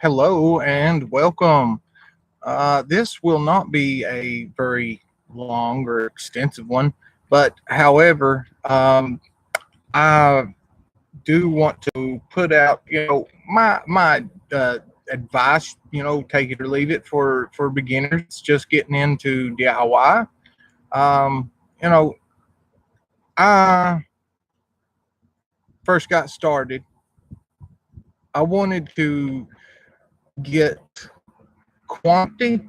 Hello and welcome. This will not be a very long or extensive one, but however, I do want to put out, my advice. Take it or leave it for beginners just getting into DIY. Um, you know, I first got started. I wanted to get quantity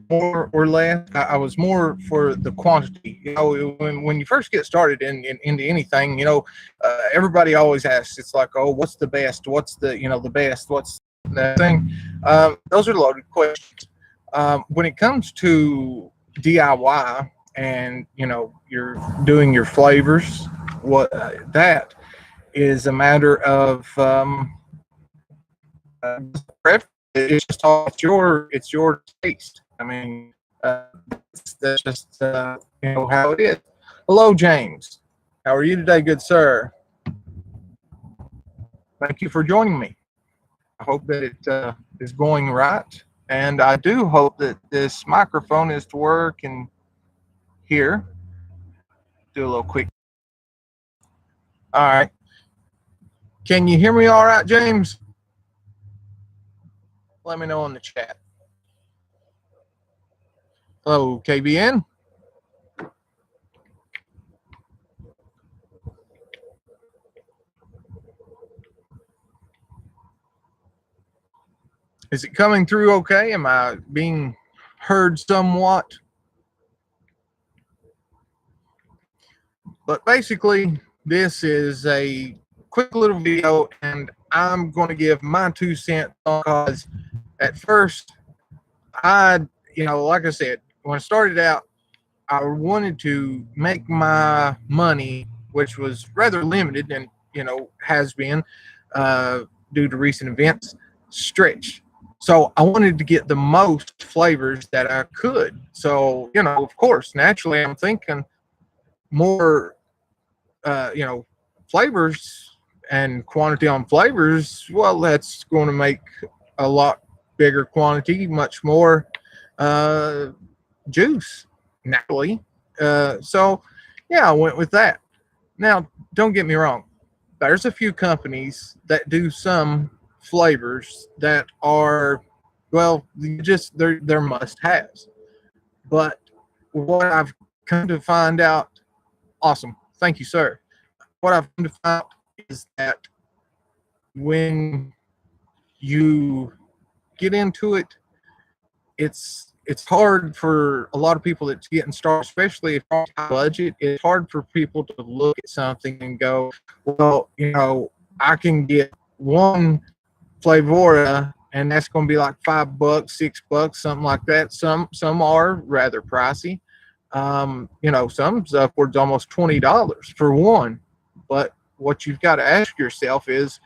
more or less. I was more for the quantity. When you first get started into anything, everybody always asks. It's like, oh, what's the best? What's the best? What's that thing? Those are loaded questions. When it comes to DIY and you're doing your flavors, what that is a matter of preference. It's just all it's your taste. I mean, that's just how it is. Hello, James. How are you today, good sir? Thank you for joining me. I hope that it is going right, and I do hope that this microphone is to work. And here, do a little quick. All right. Can you hear me all right, James? Let me know in the chat. Hello, KBN. Is it coming through okay? Am I being heard somewhat? But basically, this is a quick little video, and I'm going to give my 2 cents because at first, like I said, when I started out, I wanted to make my money, which was rather limited and, has been due to recent events, stretched. So I wanted to get the most flavors that I could. So, of course, naturally, I'm thinking more, flavors and quantity on flavors. Well, that's going to make a lot bigger quantity, much more juice, naturally. So, yeah, I went with that. Now, don't get me wrong. There's a few companies that do some flavors that are, well, they're must-haves. But what I've come to find out, awesome, thank you, sir. What I've come to find out is that when you get into it, it's hard for a lot of people that's getting started, especially if on a budget. It's hard for people to look at something and go, well, I can get one Flavorah, and that's going to be like $5, $6, something like that. Some are rather pricey. Some's upwards almost $20 for one. But what you've got to ask yourself is,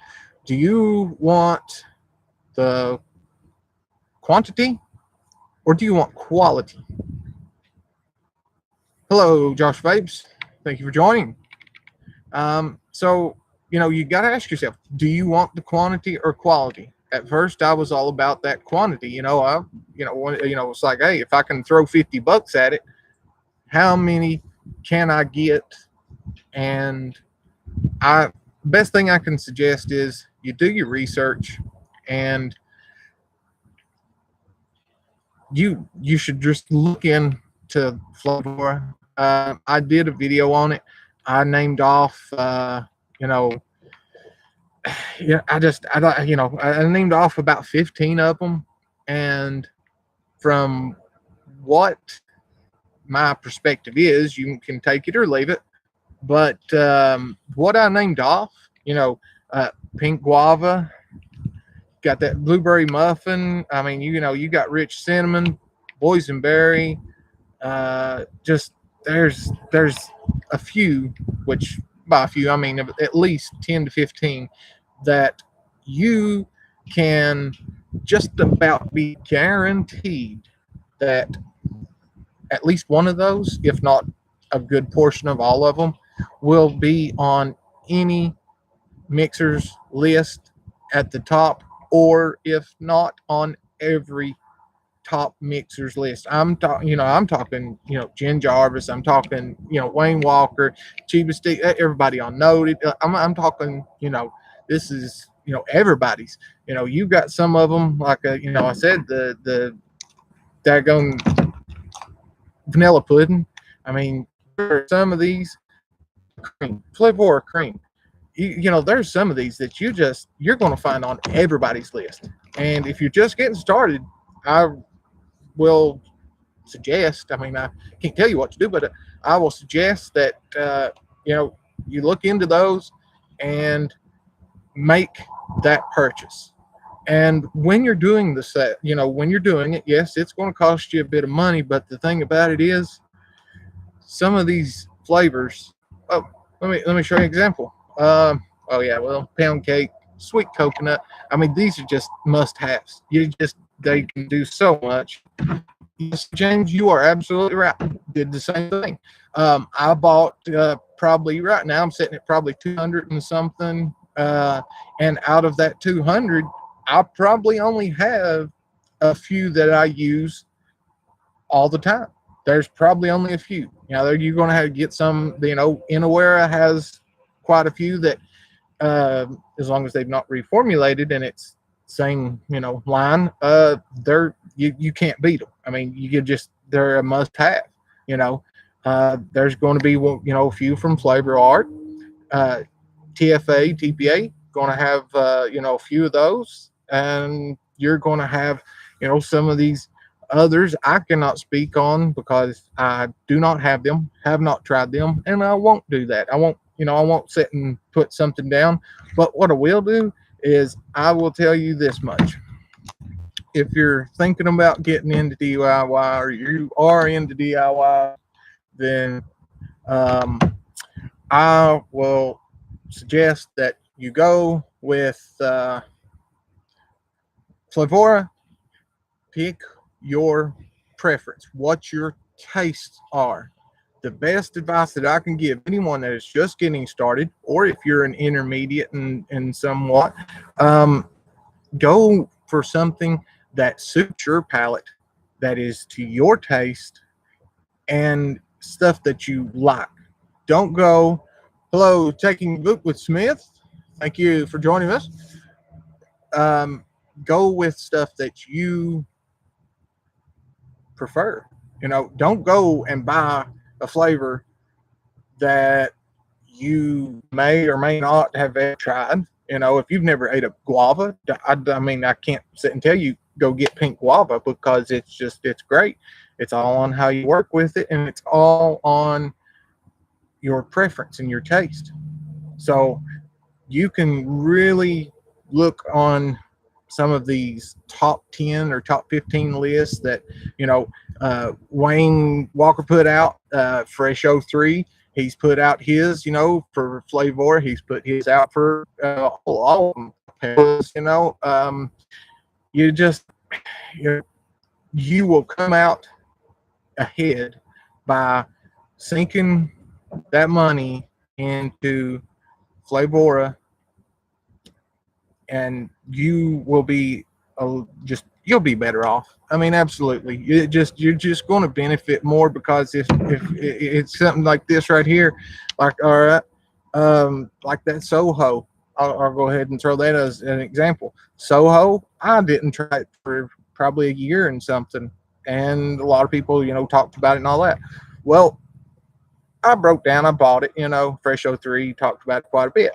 do you want the quantity or do you want quality? Hello, Josh Vapes. Thank you for joining. So you got to ask yourself, do you want the quantity or quality? At first, I was all about that quantity. It's like, hey, if I can throw $50 at it, how many can I get? And best thing I can suggest is you do your research, and you should just look into Flavorah. I did a video on it. I named off, I named off about 15 of them, and from what my perspective is, you can take it or leave it. But what I named off, pink guava, got that blueberry muffin. I mean, you got rich cinnamon, boysenberry. Just there's a few, which by a few I mean at least 10 to 15 that you can just about be guaranteed that at least one of those, if not a good portion of all of them, will be on any mixer's list at the top, or if not on every top mixers list. I'm talking, I'm talking, Jen Jarvis. I'm talking, Wayne Walker, Chiba Stick, everybody on Noted. I'm talking, this is, everybody's. You've got some of them, like, I said, the daggone vanilla pudding. I mean, there are some of these cream, Flavorah cream. There's some of these that you're going to find on everybody's list. And if you're just getting started, I will suggest, I mean, I can't tell you what to do, but I will suggest that, you look into those and make that purchase. And when you're doing the set, when you're doing it, yes, it's going to cost you a bit of money, but the thing about it is, some of these flavors. Oh, let me show you an example. Oh yeah, well, pound cake, sweet coconut. I mean, these are just must-haves. They can do so much. Yes, James, you are absolutely right. Did the same thing. I bought probably right now. I'm sitting at probably 200 and something. And out of that 200, I probably only have a few that I use all the time. There's probably only a few. You're going to have to get some. Inawera has quite a few that, as long as they've not reformulated and it's same line, you can't beat them. I mean, they're a must have. There's going to be a few from Flavor Art, TFA, TPA, going to have a few of those, and you're going to have some of these others I cannot speak on because I do not have them, have not tried them, and I won't do that. I won't sit and put something down. But what I will do is I will tell you this much. If you're thinking about getting into DIY, or you are into DIY, then I will suggest that you go with Flavorah. Pick your preference, what your tastes are. The best advice that I can give anyone that is just getting started, or if you're an intermediate and somewhat, go for something that suits your palate, that is to your taste, and stuff that you like. Don't go, hello, taking Book with Smith. Thank you for joining us. Go with stuff that you prefer. Don't go and buy a flavor that you may or may not have ever tried. If you've never ate a guava, I mean, I can't sit and tell you go get pink guava, because it's great. It's all on how you work with it, and it's all on your preference and your taste. So you can really look on some of these top 10 or top 15 lists that Wayne Walker put out, Fresh 03. He's put out his, for Flavor. He's put his out for all of them. You will come out ahead by sinking that money into Flavorah, and you will be you'll be better off. I mean, absolutely. You're just going to benefit more, because if it's something like this right here, like, all right, like that Soho, I'll go ahead and throw that as an example. Soho, I didn't try it for probably a year and something, and a lot of people, talked about it and all that. Well, I broke down, I bought it, Fresh 03 talked about it quite a bit.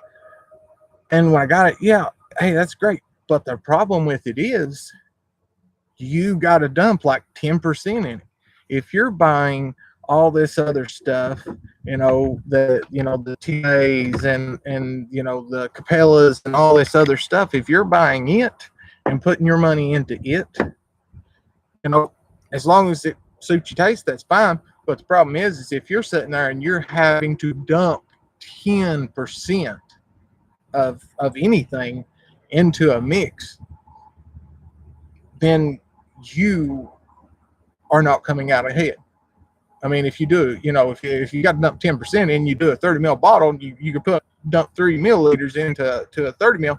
And when I got it, yeah, hey, that's great. But the problem with it is you got to dump like 10% in it. If you're buying all this other stuff, the TAs and the Capellas and all this other stuff, if you're buying it and putting your money into it, as long as it suits your taste, that's fine. But the problem is if you're sitting there and you're having to dump 10% of anything into a mix, then you are not coming out ahead. I mean, if you do, if you got to dump 10% in, you do a 30 ml bottle, you could dump 3 milliliters into a 30 ml.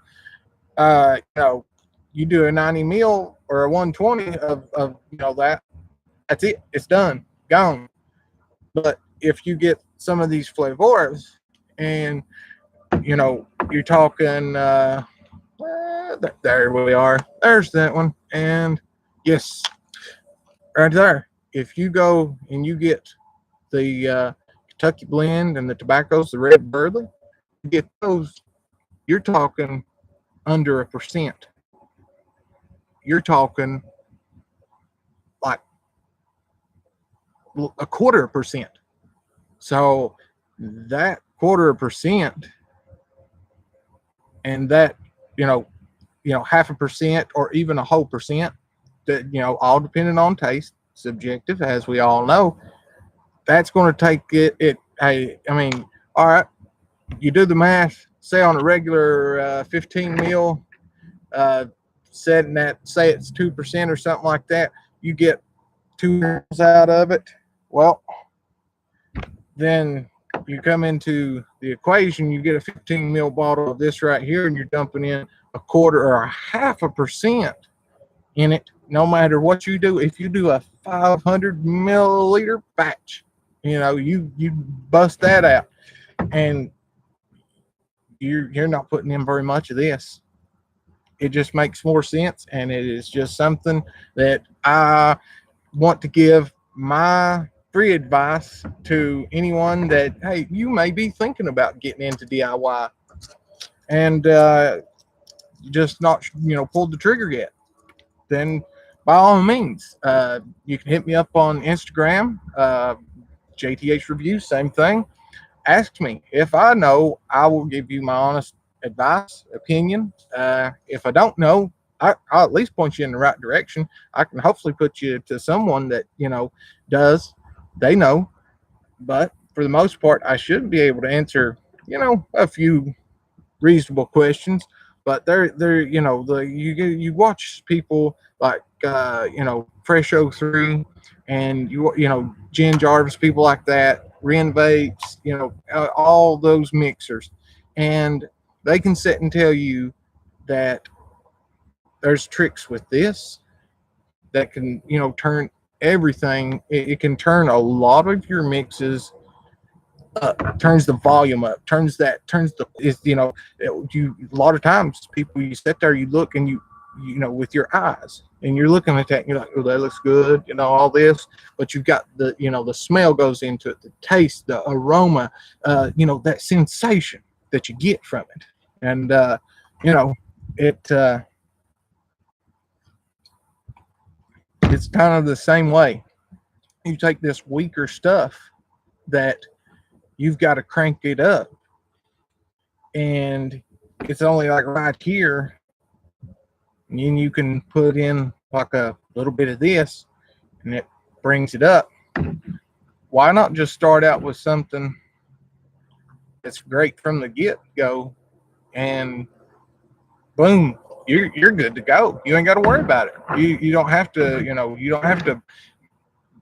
You do a 90 mil or a 120 of that's it. It's done, gone. But if you get some of these Flavoras, and you're talking, there we are. There's that one, and yes, right there. If you go and you get the Kentucky blend and the tobaccos, the red burley, you get those. You're talking under 1%. You're talking like a 1/4%. So that 1/4% and that, 0.5% or even a whole percent, that, all depending on taste, subjective, as we all know, that's going to take it. Hey, I mean, all right, you do the math, say on a regular 15 mil, setting that, say it's 2% or something like that, you get 2 mils out of it. Well, then you come into the equation, you get a 15 mil bottle of this right here, and you're dumping in a 1/4 or a 0.5% in it. No matter what you do, if you do a 500 milliliter batch, you bust that out, and you're not putting in very much of this. It just makes more sense, and it is just something that I want to give my free advice to anyone that, hey, you may be thinking about getting into DIY and just not pulled the trigger yet. Then by all means, you can hit me up on Instagram, JTH Review, same thing. Ask me. If I know, I will give you my honest advice, opinion. If I don't know, I'll at least point you in the right direction. I can hopefully put you to someone that does. They know. But for the most part, I should be able to answer a few reasonable questions. But they're you watch people like Fresh 03 and Jen Jarvis, people like that, Ren Vapes, all those mixers, and they can sit and tell you that there's tricks with this that can turn everything. It can turn a lot of your mixes up, turns the volume up, turns the you a lot of times people, you sit there, you look, and you with your eyes, and you're looking at that, and you're like, oh, that looks good, all this, but you've got the the smell goes into it, the taste, the aroma, that sensation that you get from it, and it it's kind of the same way. You take this weaker stuff that you've got to crank it up, and it's only like right here, and then you can put in like a little bit of this, and it brings it up. Why not just start out with something that's great from the get-go, and boom, you're good to go. You ain't got to worry about it. You don't have to you don't have to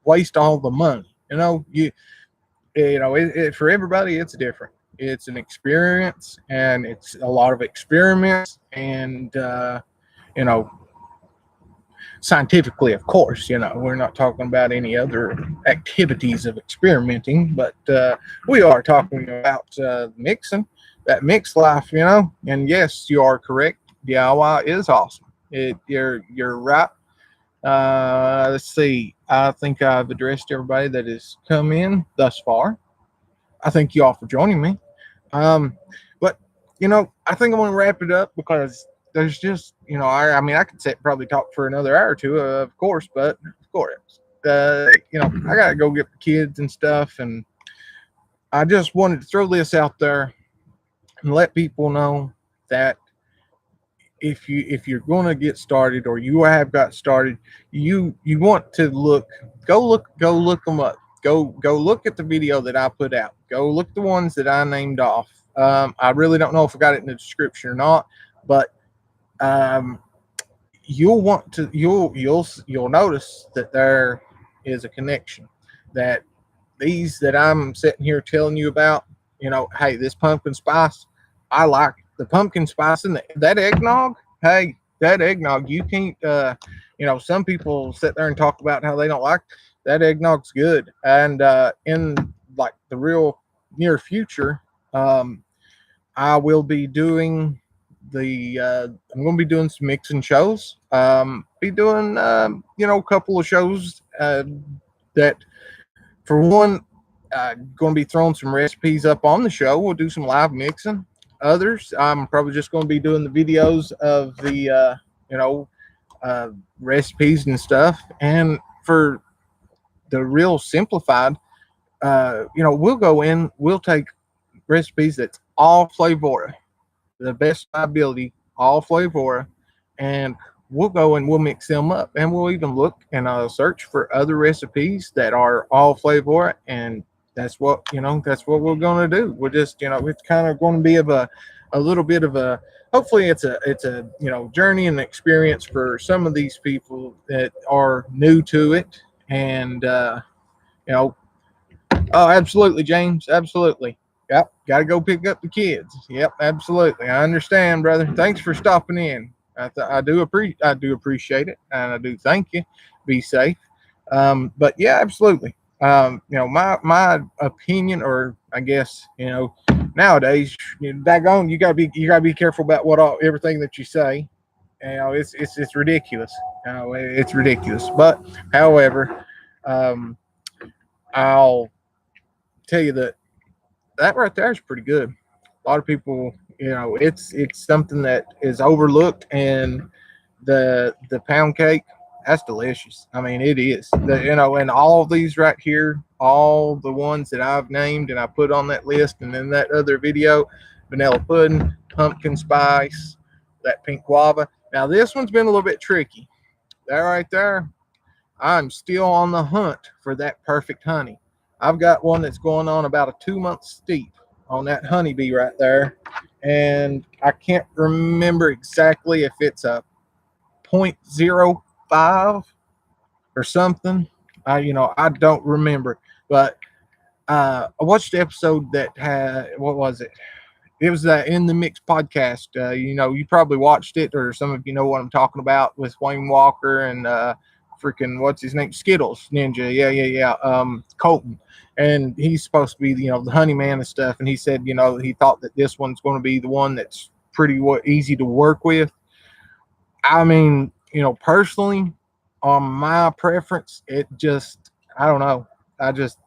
waste all the money. For everybody, it's different. It's an experience, and it's a lot of experiments, and scientifically, of course, we're not talking about any other activities of experimenting, but we are talking about mixing, that mix life, and yes, you are correct. DIY is awesome. You're right. Let's see. I think I've addressed everybody that has come in thus far. I thank you all for joining me. But I think I'm going to wrap it up, because there's just, I mean, I could probably talk for another hour or two, of course, but of course, I got to go get the kids and stuff. And I just wanted to throw this out there and let people know that if you're going to get started, or you have got started, you want to go look them up. Go look at the video that I put out. Go look at the ones that I named off. I really don't know if I got it in the description or not, but you'll notice that there is a connection, that these that I'm sitting here telling you about, hey, this pumpkin spice, I like the pumpkin spice, and that eggnog, Hey, that eggnog, you can't, some people sit there and talk about how they don't like that eggnog's good. And in like the real near future, um, I will be doing I'm going to be doing some mixing shows. Be doing, a couple of shows that, for one, going to be throwing some recipes up on the show. We'll do some live mixing. Others, I'm probably just going to be doing the videos of the, you know, uh, recipes and stuff. And for the real simplified, we'll take recipes that's all Flavorah, the best ability, all Flavorah, and we'll go and we'll mix them up, and we'll even look and search for other recipes that are all Flavorah, and that's what we're going to do. We're just, it's kind of going to be of a little bit of a, hopefully it's a journey and experience for some of these people that are new to it, and you know oh, absolutely, James. Absolutely. Yep. Got to go pick up the kids. Yep. Absolutely. I understand, brother. Thanks for stopping in. I do appreciate it, and I do thank you. Be safe. But yeah, absolutely. My opinion, or I guess nowadays, daggone, you gotta be careful about everything that you say. It's ridiculous. It's ridiculous. But however, um, I'll tell you that right there is pretty good. A lot of people, it's something that is overlooked, and the pound cake, that's delicious. I mean, it is. And all of these right here, all the ones that I've named and I put on that list, and then that other video, vanilla pudding, pumpkin spice, that pink guava. Now this one's been a little bit tricky. That right there, I'm still on the hunt for that perfect honey. I've got one that's going on about a 2 month steep on that honeybee right there. And I can't remember exactly if it's a point zero 0.05 or something. I don't remember. But I watched the episode that had, what was it? It was In the Mix podcast. You probably watched it, or some of you know what I'm talking about, with Wayne Walker and freaking what's his name, Skittles Ninja. Yeah. Colton, and he's supposed to be the honey man and stuff. And he said he thought that this one's going to be the one that's pretty easy to work with. I mean, personally, on my preference, it just, I don't know. I just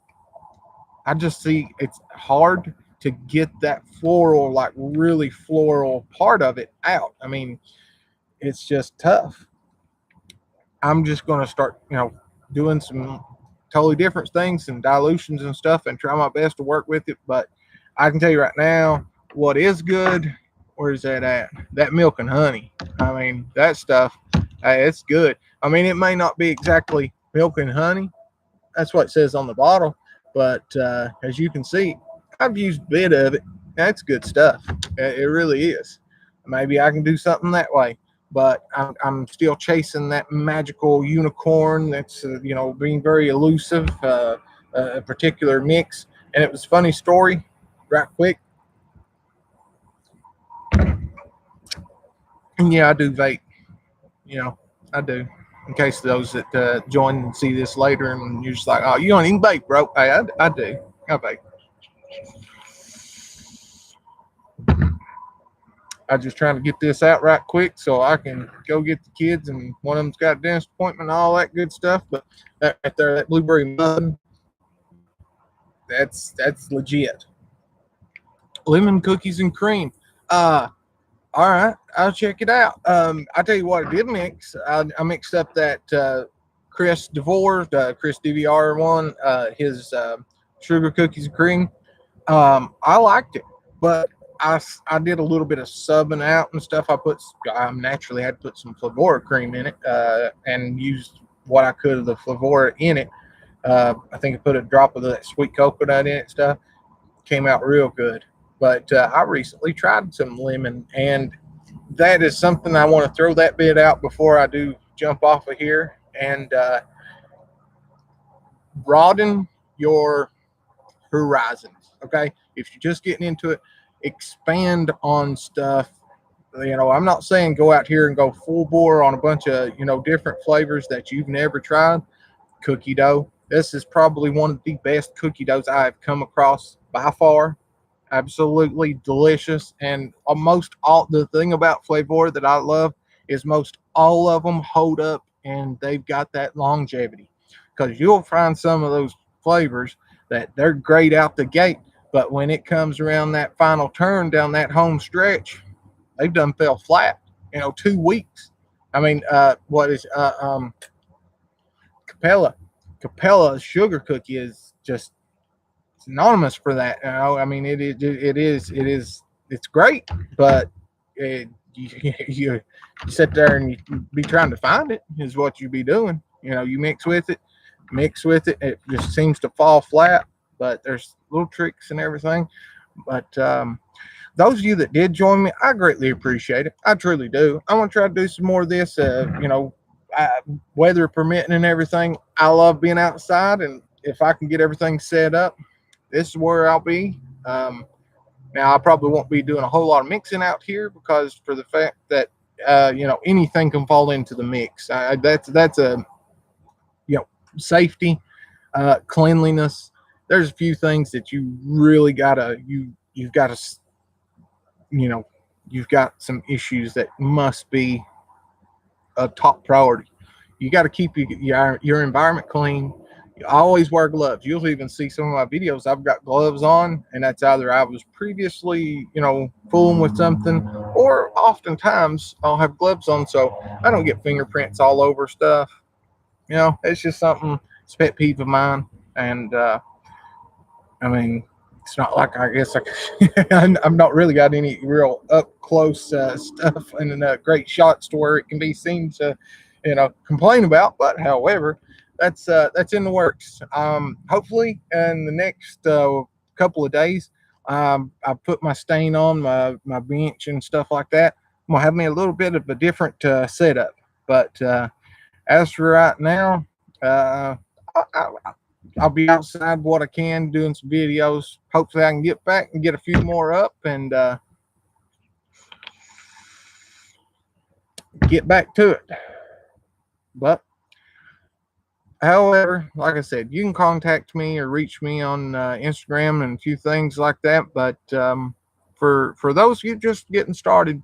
see it's hard to get that floral, like really floral part of it out. I mean, it's just tough. I'm just going to start, doing some totally different things and dilutions and stuff, and try my best to work with it. But I can tell you right now, what is good, where's that at? That milk and honey. I mean, that stuff, it's good. I mean, it may not be exactly milk and honey. That's what it says on the bottle. But as you can see, I've used a bit of it. That's good stuff. It really is. Maybe I can do something that way. But I'm still chasing that magical unicorn that's, being very elusive, a particular mix. And it was a funny story, right quick. And yeah, I do vape. I do. In case those that join and see this later, and you're just like, oh, you don't even vape, bro. Hey, I do. I vape. I'm just trying to get this out right quick so I can go get the kids, and one of them's got a dentist appointment and all that good stuff. But that right there, that blueberry mud, that's legit. Lemon cookies and cream. All right, I'll check it out. I tell you what, I did mix. I mixed up that Chris DeVore, Chris DVR one, his sugar cookies and cream. I liked it, but I did a little bit of subbing out and stuff. I naturally had to put some Flavorah cream in it, and used what I could of the Flavorah in it. I think I put a drop of that sweet coconut in it and stuff. Came out real good. But I recently tried some lemon, and that is something I want to throw that bit out before I do jump off of here, and broaden your horizons. Okay, if you're just getting into it, expand on stuff You know, I'm not saying go out here and go full bore on a bunch of, you know, different flavors that you've never tried. Cookie dough. This is probably one of the best cookie doughs I've come across by far. Absolutely delicious. And almost all the thing about Flavorah that I love is most all of them hold up and they've got that longevity. Because you'll find some of those flavors that they're great out the gate, but when it comes around that final turn down that home stretch, they've done fell flat. You know, 2 weeks. I mean, what is Capella? Capella's sugar cookie is just synonymous for that. You know, I mean, it's great, but you sit there and you be trying to find it is what you be doing. You know, you mix with it. It just seems to fall flat. But there's little tricks and everything. But those of you that did join me, I greatly appreciate it. I truly do. I want to try to do some more of this. You know, I, weather permitting and everything. I love being outside, and if I can get everything set up, this is where I'll be. Now, I probably won't be doing a whole lot of mixing out here because for the fact that you know, anything can fall into the mix. That's a, you know, safety, cleanliness. There's a few things that you really gotta you've got to, you know, you've got some issues that must be a top priority. You got to keep your environment clean. You always wear gloves. You'll even see some of my videos. I've got gloves on, and that's either I was previously, you know, fooling with something, or oftentimes I'll have gloves on so I don't get fingerprints all over stuff. You know, it's just something. It's a pet peeve of mine, and I mean, it's not like I guess I've not really got any real up close stuff and great shots to where it can be seen to, you know, complain about. But however, that's in the works. Hopefully, in the next couple of days, I put my stain on my bench and stuff like that. I'm gonna have me a little bit of a different setup. But as for right now, I, I'll be outside what I can doing some videos. Hopefully I can get back and get a few more up and get back to it. But however, like I said, you can contact me or reach me on Instagram and a few things like that. But for those of you just getting started,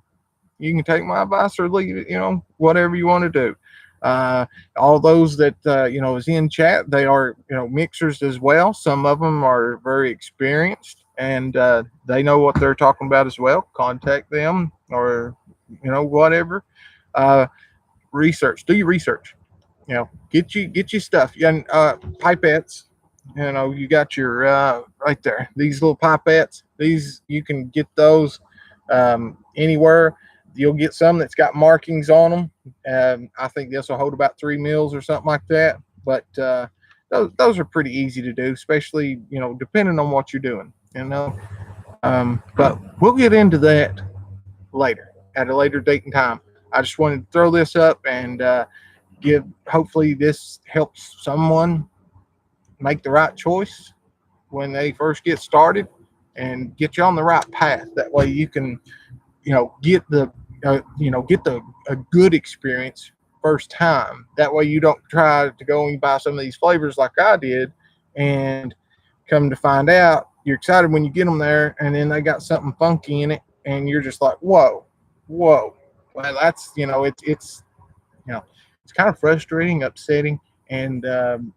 you can take my advice or leave it, you know, whatever you want to do. All those that you know is in chat, they are, you know, mixers as well. Some of them are very experienced and they know what they're talking about as well. Contact them or, you know, whatever. Uh, Research. Do your research. You know, get you stuff. And pipettes. You know, you got your right there. These little pipettes. These you can get those anywhere. You'll get some that's got markings on them. I think this will hold about 3 mils or something like that. But those are pretty easy to do, especially, you know, depending on what you're doing. You know, but we'll get into that later at a later date and time. I just wanted to throw this up and give. Hopefully, this helps someone make the right choice when they first get started and get you on the right path. That way, you can, you know, get the get a good experience first time. That way you don't try to go and buy some of these flavors like I did and come to find out you're excited when you get them there and then they got something funky in it and you're just like, whoa. Well, that's, you know, it's you know, it's kind of frustrating, upsetting, and kind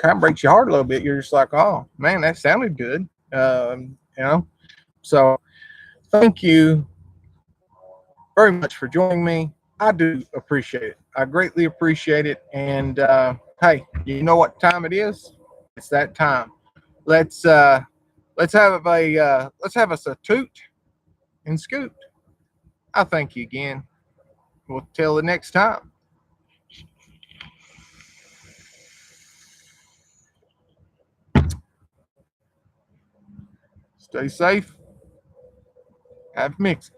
of breaks your heart a little bit. You're just like, oh man, that sounded good. You know, so thank you very much for joining me. I do appreciate it. I greatly appreciate it. And hey, you know what time it is? It's that time. Let's let's have us a toot and scoot. I thank you again. We'll till the next time. Stay safe. Have mixed.